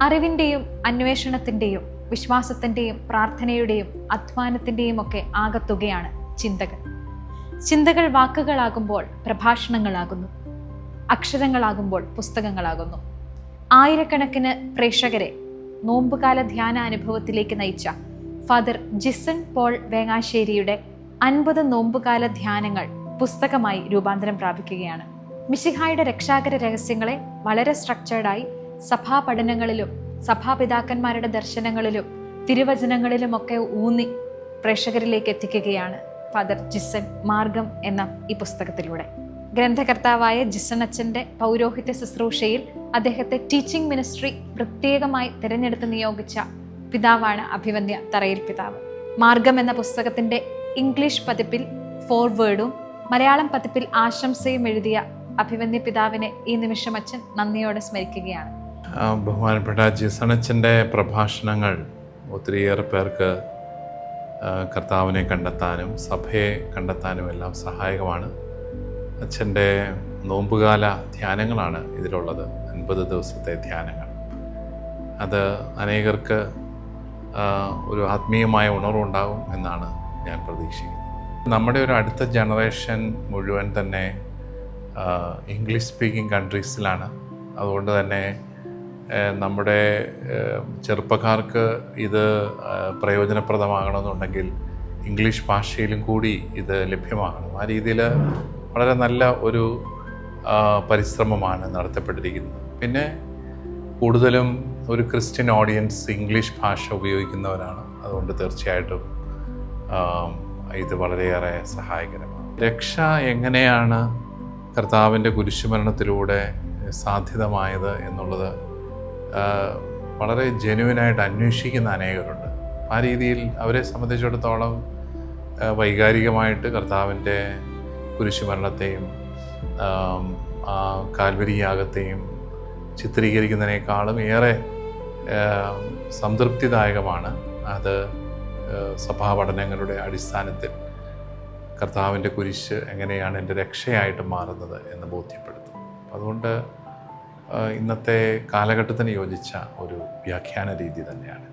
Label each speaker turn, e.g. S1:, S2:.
S1: അറിവിൻ്റെയും അന്വേഷണത്തിൻ്റെയും വിശ്വാസത്തിൻ്റെയും പ്രാർത്ഥനയുടെയും അധ്വാനത്തിൻ്റെയും ഒക്കെ ആകത്തുകയാണ് ചിന്തകൾ. ചിന്തകൾ വാക്കുകളാകുമ്പോൾ പ്രഭാഷണങ്ങളാകുന്നു, അക്ഷരങ്ങളാകുമ്പോൾ പുസ്തകങ്ങളാകുന്നു. ആയിരക്കണക്കിന് പ്രേക്ഷകരെ നോമ്പുകാല ധ്യാന അനുഭവത്തിലേക്ക് നയിച്ച ഫാദർ ജിസൺ പോൾ വേങ്ങാശ്ശേരിയുടെ 50 നോമ്പുകാല ധ്യാനങ്ങൾ പുസ്തകമായി രൂപാന്തരം പ്രാപിക്കുകയാണ്. മിശിഹായുടെ രക്ഷാകര രഹസ്യങ്ങളെ വളരെ സ്ട്രക്ചേർഡായി സഭാ പഠനങ്ങളിലും സഭാപിതാക്കന്മാരുടെ ദർശനങ്ങളിലും തിരുവചനങ്ങളിലുമൊക്കെ ഊന്നി പ്രേക്ഷകരിലേക്ക് എത്തിക്കുകയാണ് ഫാദർ ജിസൺ മാർഗം എന്ന ഈ പുസ്തകത്തിലൂടെ. ഗ്രന്ഥകർത്താവായ ജിസൺ അച്ഛൻ്റെ പൗരോഹിത്യ ശുശ്രൂഷയിൽ അദ്ദേഹത്തെ ടീച്ചിങ് മിനിസ്ട്രി പ്രത്യേകമായി തിരഞ്ഞെടുത്ത് നിയോഗിച്ച പിതാവാണ് അഭിവന്യ തറയിൽ പിതാവ്. മാർഗം എന്ന പുസ്തകത്തിൻ്റെ ഇംഗ്ലീഷ് പതിപ്പിൽ ഫോർവേഡും മലയാളം പതിപ്പിൽ ആശംസയും എഴുതിയ അഭിവന്യ പിതാവിനെ ഈ നിമിഷം അച്ഛൻ നന്ദിയോടെ സ്മരിക്കുകയാണ്.
S2: ബഹുമാനപ്പെട്ട ജിസൺ അച്ഛൻ്റെ പ്രഭാഷണങ്ങൾ ഒത്തിരിയേറെ പേർക്ക് കർത്താവിനെ കണ്ടെത്താനും സഭയെ കണ്ടെത്താനും എല്ലാം സഹായകമാണ്. അച്ഛൻ്റെ നോമ്പുകാല ധ്യാനങ്ങളാണ് ഇതിലുള്ളത്. 50 ദിവസത്തെ ധ്യാനങ്ങൾ. അത് അനേകർക്ക് ഒരു ആത്മീയമായ ഉണർവുണ്ടാകും എന്നാണ് ഞാൻ പ്രതീക്ഷിക്കുന്നത്. നമ്മുടെ ഒരു അടുത്ത ജനറേഷൻ മുഴുവൻ തന്നെ ഇംഗ്ലീഷ് സ്പീക്കിംഗ് കൺട്രീസിലാണ്. അതുകൊണ്ട് തന്നെ നമ്മുടെ ചെറുപ്പക്കാർക്ക് ഇത് പ്രയോജനപ്രദമാകണമെന്നുണ്ടെങ്കിൽ ഇംഗ്ലീഷ് ഭാഷയിലും കൂടി ഇത് ലഭ്യമാകണം. ആ രീതിയിൽ വളരെ നല്ല ഒരു പരിശ്രമമാണ് നടത്തപ്പെട്ടിരിക്കുന്നത്. പിന്നെ കൂടുതലും ഒരു ക്രിസ്ത്യൻ ഓഡിയൻസ് ഇംഗ്ലീഷ് ഭാഷ ഉപയോഗിക്കുന്നവരാണ്. അതുകൊണ്ട് തീർച്ചയായിട്ടും ഇത് വളരെയേറെ സഹായകരമാണ്. രക്ഷ എങ്ങനെയാണ് കർത്താവിൻ്റെ കുരിശുമരണത്തിലൂടെ സാധ്യതമായത് എന്നുള്ളത് വളരെ ജെന്യുവനായിട്ട് അന്വേഷിക്കുന്ന അനേകരുണ്ട്. ആ രീതിയിൽ അവരെ സംബന്ധിച്ചിടത്തോളം വൈകാരികമായിട്ട് കർത്താവിൻ്റെ കുരിശുമരണത്തെയും കാൽവരി യാഗത്തെയും ചിത്രീകരിക്കുന്നതിനേക്കാളും ഏറെ സംതൃപ്തിദായകമാണ് അത് സഭാപഠനങ്ങളുടെ അടിസ്ഥാനത്തിൽ കർത്താവിൻ്റെ കുരിശ് എങ്ങനെയാണ് എൻ്റെ രക്ഷയായിട്ട് മാറുന്നത് എന്ന് ബോധ്യപ്പെടുത്തും. അതുകൊണ്ട് ഇന്നത്തെ കാലഘട്ടത്തിന് യോജിച്ച ഒരു വ്യാഖ്യാന രീതി തന്നെയാണ്.